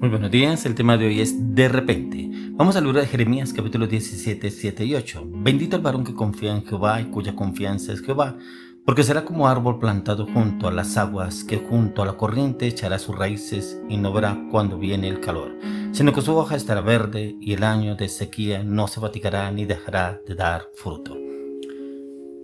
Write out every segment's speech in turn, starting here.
Muy buenos días, el tema de hoy es de repente. Vamos al libro de Jeremías capítulo 17, 7 y 8. Bendito el varón que confía en Jehová y cuya confianza es Jehová, porque será como árbol plantado junto a las aguas, que junto a la corriente echará sus raíces y no verá cuando viene el calor, sino que su hoja estará verde y el año de sequía no se fatigará ni dejará de dar fruto.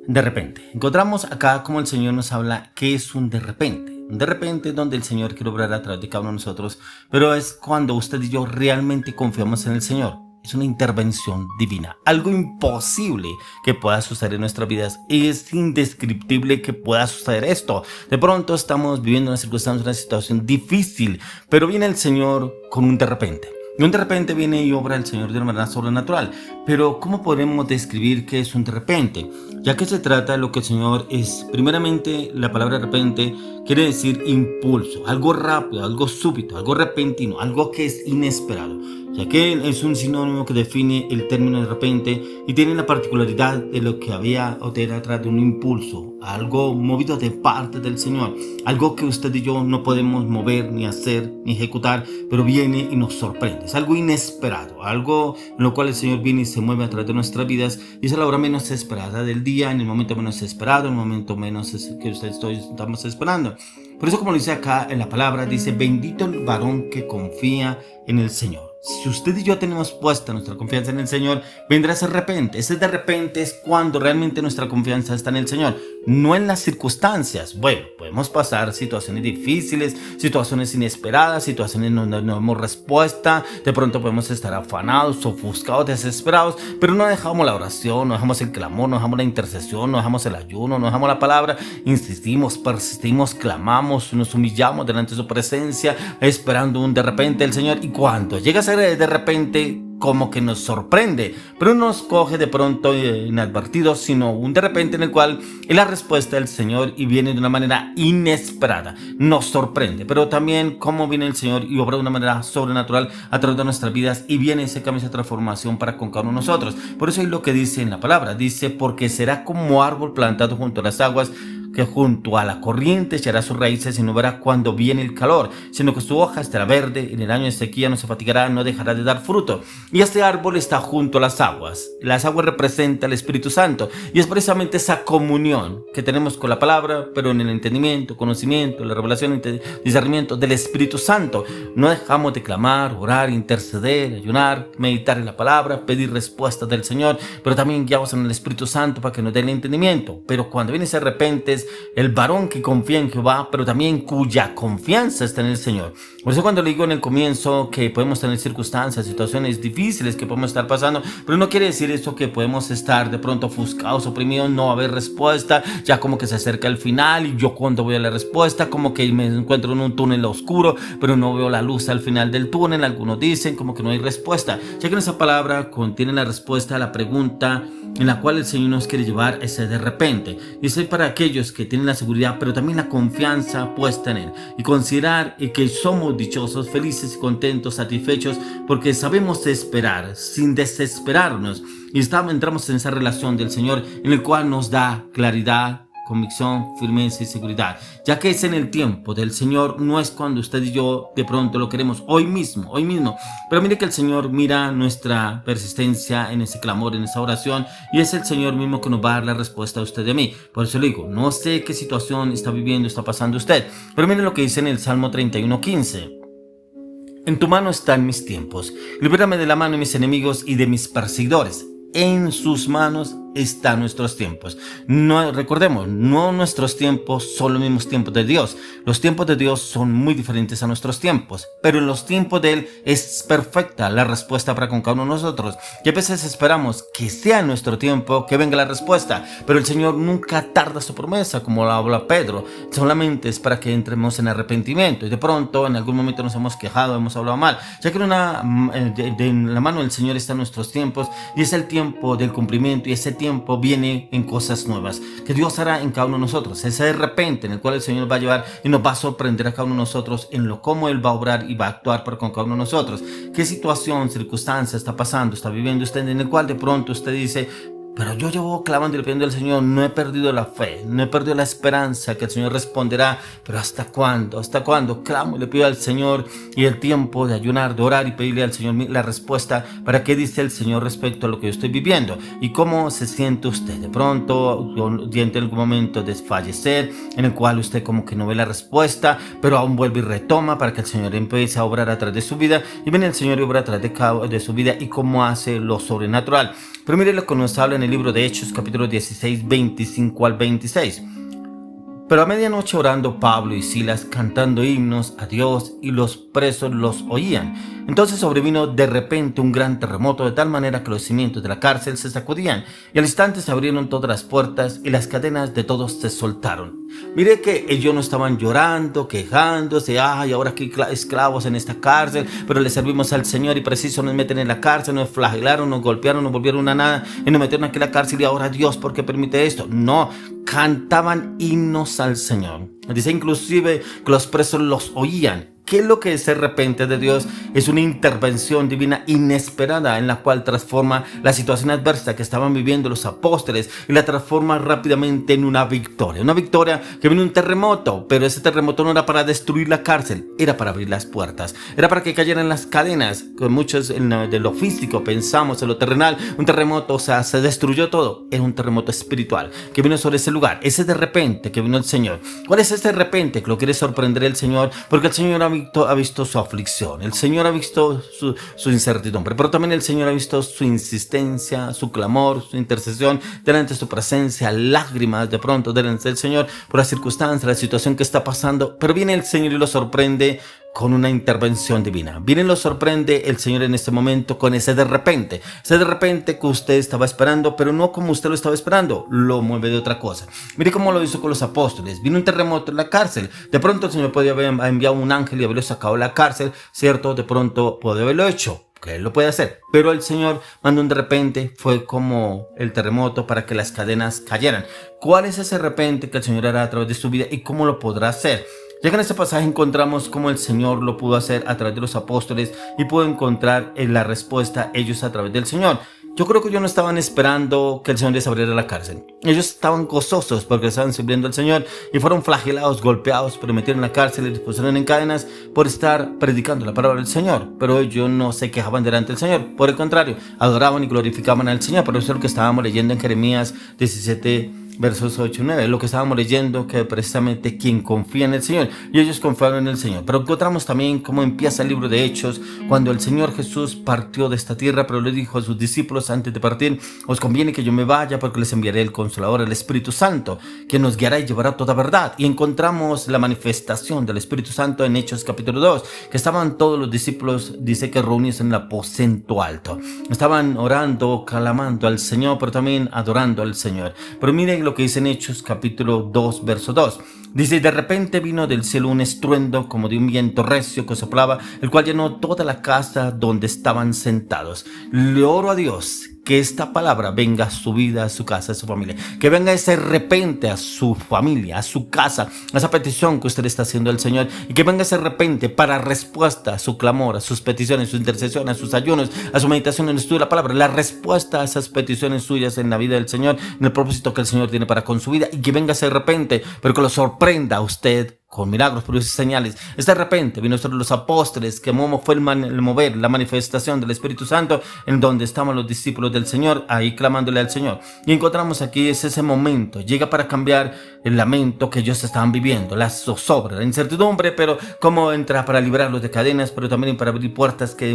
De repente, encontramos acá como el Señor nos habla que es un de repente. De repente donde el Señor quiere obrar a través de cada uno de nosotros, pero es cuando usted y yo realmente confiamos en el Señor. Es una intervención divina, algo imposible que pueda suceder en nuestras vidas. Es indescriptible que pueda suceder esto. De pronto estamos viviendo una circunstancia, una situación difícil, pero viene el Señor con un de repente. Y un de repente viene y obra el Señor de una manera sobrenatural. Pero ¿cómo podemos describir qué es un de repente? Ya que se trata de lo que el Señor es. Primeramente, la palabra de repente quiere decir impulso, algo rápido, algo súbito, algo repentino, algo que es inesperado. Ya que es un sinónimo que define el término de repente y tiene la particularidad de lo que había o era atrás de un impulso, algo movido de parte del Señor, algo que usted y yo no podemos mover, ni hacer, ni ejecutar, pero viene y nos sorprende. Es algo inesperado, algo en lo cual el Señor viene y se mueve a través de nuestras vidas y es a la hora menos esperada del día, en el momento menos esperado, en el momento menos que estamos esperando. Por eso, como lo dice acá en la palabra, dice: bendito el varón que confía en el Señor. Si usted y yo tenemos puesta nuestra confianza en el Señor, vendrá ese de repente. Ese de repente es cuando realmente nuestra confianza está en el Señor, no en las circunstancias. Bueno, podemos pasar situaciones difíciles, situaciones inesperadas, situaciones donde no vemos respuesta. De pronto podemos estar afanados, ofuscados, desesperados, pero no dejamos la oración, no dejamos el clamor, no dejamos la intercesión, no dejamos el ayuno, no dejamos la palabra. Insistimos, persistimos, clamamos, nos humillamos delante de su presencia, esperando un de repente del Señor. Y cuando llega a ser de repente, como que nos sorprende, pero no nos coge de pronto inadvertidos, sino un de repente en el cual es la respuesta del Señor y viene de una manera inesperada, nos sorprende, pero también cómo viene el Señor y obra de una manera sobrenatural a través de nuestras vidas y viene ese cambio, esa transformación para con cada uno de nosotros. Por eso es lo que dice en la palabra, dice: porque será como árbol plantado junto a las aguas, que junto a la corriente echará sus raíces y no verá cuando viene el calor, sino que su hoja estará verde, en el año de sequía no se fatigará, no dejará de dar fruto. Y este árbol está junto a las aguas. Las aguas representan el Espíritu Santo y es precisamente esa comunión que tenemos con la palabra, pero en el entendimiento, conocimiento, la revelación, discernimiento del Espíritu Santo. No dejamos de clamar, orar, interceder, ayunar, meditar en la palabra, pedir respuestas del Señor, pero también guiados en el Espíritu Santo para que nos dé el entendimiento. Pero cuando viene ese de repente, es el varón que confía en Jehová, pero también cuya confianza está en el Señor. Por eso cuando le digo en el comienzo que podemos tener circunstancias, situaciones difíciles que podemos estar pasando, pero no quiere decir eso que podemos estar de pronto ofuscados, oprimidos, no haber respuesta, ya como que se acerca el final y yo cuando voy a la respuesta, como que me encuentro en un túnel oscuro, pero no veo la luz al final del túnel. Algunos dicen como que no hay respuesta, ya que en esa palabra contiene la respuesta a la pregunta en la cual el Señor nos quiere llevar ese de repente. Dice: para aquellos que tienen la seguridad, pero también la confianza puesta en Él, y considerar que somos dichosos, felices y contentos, satisfechos, porque sabemos esperar sin desesperarnos, y entramos en esa relación del Señor en el cual nos da claridad, convicción, firmeza y seguridad, ya que es en el tiempo del Señor, no es cuando usted y yo de pronto lo queremos hoy mismo, pero mire que el Señor mira nuestra persistencia en ese clamor, en esa oración, y es el Señor mismo que nos va a dar la respuesta a usted y a mí. Por eso le digo, no sé qué situación está viviendo, está pasando usted, pero mire lo que dice en el Salmo 31:15: en tu mano están mis tiempos, líbrame de la mano de mis enemigos y de mis perseguidores. En sus manos están nuestros tiempos. No, recordemos, no nuestros tiempos son los mismos tiempos de Dios. Los tiempos de Dios son muy diferentes a nuestros tiempos, pero en los tiempos de Él es perfecta la respuesta para con cada uno de nosotros. Y a veces esperamos que sea en nuestro tiempo que venga la respuesta, pero el Señor nunca tarda su promesa, como lo habla Pedro. Solamente es para que entremos en arrepentimiento, y de pronto en algún momento nos hemos quejado, hemos hablado mal, ya que en la mano del Señor están nuestros tiempos, y es el tiempo del cumplimiento, y ese tiempo viene en cosas nuevas que Dios hará en cada uno de nosotros. Ese de repente en el cual el Señor va a llevar y nos va a sorprender a cada uno de nosotros en lo cómo Él va a obrar y va a actuar para con cada uno de nosotros. ¿Qué situación, circunstancia está pasando, está viviendo usted, en el cual de pronto usted dice: Pero yo llevo clamando y le pidiendo al Señor, no he perdido la fe, no he perdido la esperanza que el Señor responderá. Pero ¿hasta cuándo? ¿Hasta cuándo? Clamo y le pido al Señor y el tiempo de ayunar, de orar y pedirle al Señor la respuesta para qué dice el Señor respecto a lo que yo estoy viviendo. ¿Y cómo se siente usted? De pronto, siente algún momento de desfallecer en el cual usted como que no ve la respuesta, pero aún vuelve y retoma para que el Señor empiece a obrar a través de su vida. Y viene el Señor y obra a través de su vida y cómo hace lo sobrenatural. Pero mire lo que nos habla en el libro de Hechos, capítulo 16, 25 al 26. Pero a medianoche orando Pablo y Silas, cantando himnos a Dios, y los presos los oían. Entonces sobrevino de repente un gran terremoto, de tal manera que los cimientos de la cárcel se sacudían, y al instante se abrieron todas las puertas, y las cadenas de todos se soltaron. Mire que ellos no estaban llorando, quejándose, ay, ahora aquí esclavos en esta cárcel, pero le servimos al Señor y preciso nos meten en la cárcel, nos flagelaron, nos golpearon, nos volvieron a nada, y nos metieron aquí en la cárcel, y ahora Dios, ¿por qué permite esto? No, cantaban himnos al Señor. Dice inclusive que los presos los oían. ¿Qué es lo que es de repente de Dios? Es una intervención divina inesperada en la cual transforma la situación adversa que estaban viviendo los apóstoles y la transforma rápidamente en una victoria. Una victoria que viene un terremoto, pero ese terremoto no era para destruir la cárcel, era para abrir las puertas, era para que cayeran las cadenas. Con muchos de lo físico pensamos en lo terrenal, un terremoto, o sea, se destruyó todo. Era un terremoto espiritual que vino sobre ese lugar, ese de repente que vino el Señor. ¿Cuál es ese de repente que lo quiere sorprender el Señor? Porque el Señor ha visto su aflicción, el Señor ha visto su incertidumbre, pero también el Señor ha visto su insistencia, su clamor, su intercesión delante de su presencia, lágrimas de pronto delante del Señor por la circunstancia, la situación que está pasando. Pero viene el Señor y lo sorprende con una intervención divina. Viene y lo sorprende el Señor en este momento con ese de repente que usted estaba esperando, pero no como usted lo estaba esperando, lo mueve de otra cosa. Mire cómo lo hizo con los apóstoles. Vino un terremoto en la cárcel, de pronto el Señor podía haber enviado un ángel y haberlo sacado de la cárcel, ¿cierto? De pronto podía haberlo hecho, que él lo puede hacer, pero el Señor mandó un de repente, fue como el terremoto para que las cadenas cayeran. ¿Cuál es ese de repente que el Señor hará a través de su vida y cómo lo podrá hacer? Ya que en este pasaje encontramos cómo el Señor lo pudo hacer a través de los apóstoles y pudo encontrar la respuesta ellos a través del Señor. Yo creo que ellos no estaban esperando que el Señor les abriera la cárcel. Ellos estaban gozosos porque estaban sirviendo al Señor y fueron flagelados, golpeados, pero metieron en la cárcel y les pusieron en cadenas por estar predicando la palabra del Señor. Pero ellos no se quejaban delante del Señor. Por el contrario, adoraban y glorificaban al Señor. Por eso es lo que estábamos leyendo en Jeremías 17, versos 8 y 9, lo que estábamos leyendo, que precisamente quien confía en el Señor, y ellos confiaron en el Señor. Pero encontramos también cómo empieza el libro de Hechos, cuando el Señor Jesús partió de esta tierra, pero le dijo a sus discípulos antes de partir: os conviene que yo me vaya, porque les enviaré el Consolador, el Espíritu Santo, que nos guiará y llevará toda verdad. Y encontramos la manifestación del Espíritu Santo en Hechos capítulo 2, que estaban todos los discípulos, dice que reunidos en el aposento alto, estaban orando, clamando al Señor, pero también adorando al Señor. Pero miren lo que dice en Hechos capítulo 2, verso 2. Dice: de repente vino del cielo un estruendo como de un viento recio que soplaba, el cual llenó toda la casa donde estaban sentados. Le oro a Dios que esta palabra venga a su vida, a su casa, a su familia. Que venga ese repente a su familia, a su casa, a esa petición que usted está haciendo al Señor. Y que venga ese repente para respuesta a su clamor, a sus peticiones, a su intercesión, a sus ayunos, a su meditación en el estudio de la palabra. La respuesta a esas peticiones suyas en la vida del Señor, en el propósito que el Señor tiene para con su vida. Y que venga ese repente, pero que lo sorprenda a usted con milagros, prodigios y señales. De repente vino sobre los apóstoles, que fue el mover, la manifestación del Espíritu Santo, en donde estaban los discípulos del Señor, ahí clamándole al Señor. Y encontramos aquí ese momento, llega para cambiar el lamento que ellos estaban viviendo, la zozobra, la incertidumbre, pero cómo entrar para librarlos de cadenas, pero también para abrir puertas que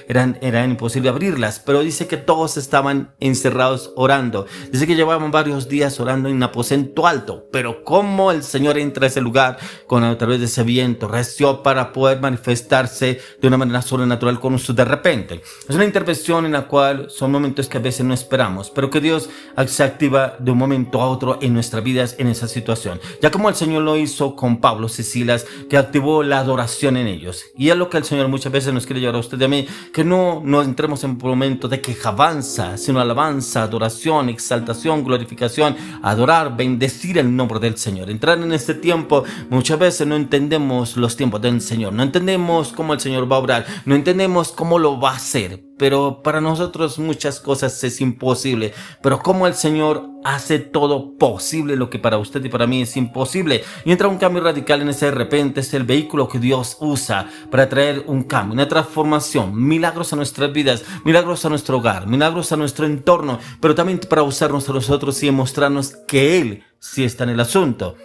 eran imposible abrirlas. Pero dice que todos estaban encerrados orando. Dice que llevaban varios días orando en un aposento alto, pero cómo el Señor entra a ese lugar a través de ese viento recio para poder manifestarse de una manera sobrenatural con nosotros de repente. Es una intervención en la cual son momentos que a veces no esperamos, pero que Dios se activa de un momento a otro en nuestras vidas en esa situación. Ya como el Señor lo hizo con Pablo y Silas, que activó la adoración en ellos. Y es lo que el Señor muchas veces nos quiere llevar a usted y a mí, que no entremos en un momento de quejanza, sino alabanza, adoración, exaltación, glorificación, adorar, bendecir el nombre del Señor. Entrar en este tiempo Muchas veces no entendemos los tiempos del Señor, no entendemos cómo el Señor va a obrar, no entendemos cómo lo va a hacer. Pero para nosotros muchas cosas es imposible. Pero como el Señor hace todo posible, lo que para usted y para mí es imposible. Y entra un cambio radical en ese de repente. Es el vehículo que Dios usa para traer un cambio, una transformación, milagros a nuestras vidas, milagros a nuestro hogar, milagros a nuestro entorno, pero también para usarnos a nosotros y mostrarnos que Él sí está en el asunto.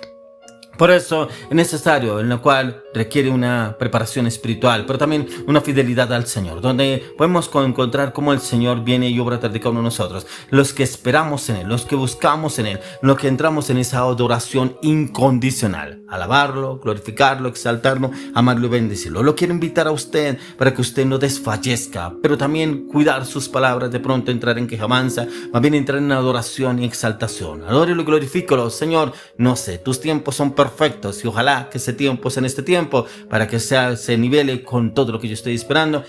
Por eso es necesario, en lo cual requiere una preparación espiritual, pero también una fidelidad al Señor, donde podemos encontrar cómo el Señor viene y obra tras de cada uno de nosotros. Los que esperamos en Él, los que buscamos en Él, los que entramos en esa adoración incondicional. Alabarlo, glorificarlo, exaltarlo, amarlo y bendecirlo. Lo quiero invitar a usted para que usted no desfallezca, pero también cuidar sus palabras, de pronto entrar en quejamanza, más bien entrar en adoración y exaltación. Adórelo y glorifícalo, Señor. No sé, tus tiempos son perfectos y ojalá que ese tiempo sea en este tiempo para que se nivele con todo lo que yo estoy esperando.